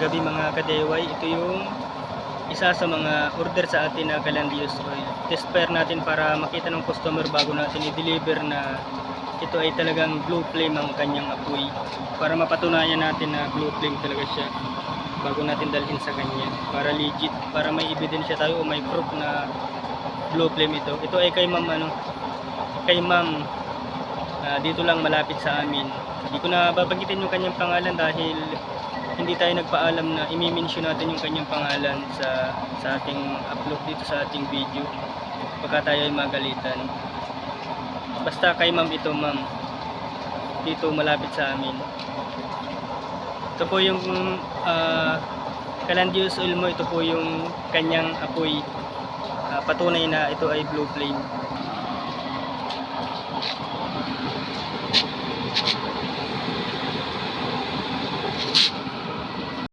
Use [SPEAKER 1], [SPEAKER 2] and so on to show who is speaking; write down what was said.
[SPEAKER 1] gabi mga kadeway. Ito yung isa sa mga order sa atin na Calandios oil. Test fire natin para makita ng customer bago natin i-deliver na ito ay talagang blue flame ang kanyang apoy. Para mapatunayan natin na blue flame talaga siya bago natin dalhin sa kanya. Para legit, para may ebidensya tayo o may proof na blue flame ito. Ito ay kay ma'am dito lang malapit sa amin. Hindi ko na babanggitin yung kanyang pangalan dahil hindi tayo nagpaalam na i-mention natin yung kanyang pangalan sa ating upload dito sa ating video pagka tayo ay magalitan. Basta kay ma'am ito, ma'am, dito malapit sa amin. Ito po yung Calandios oil mo. Ito po yung kanyang apoy, patunay na ito ay blue flame.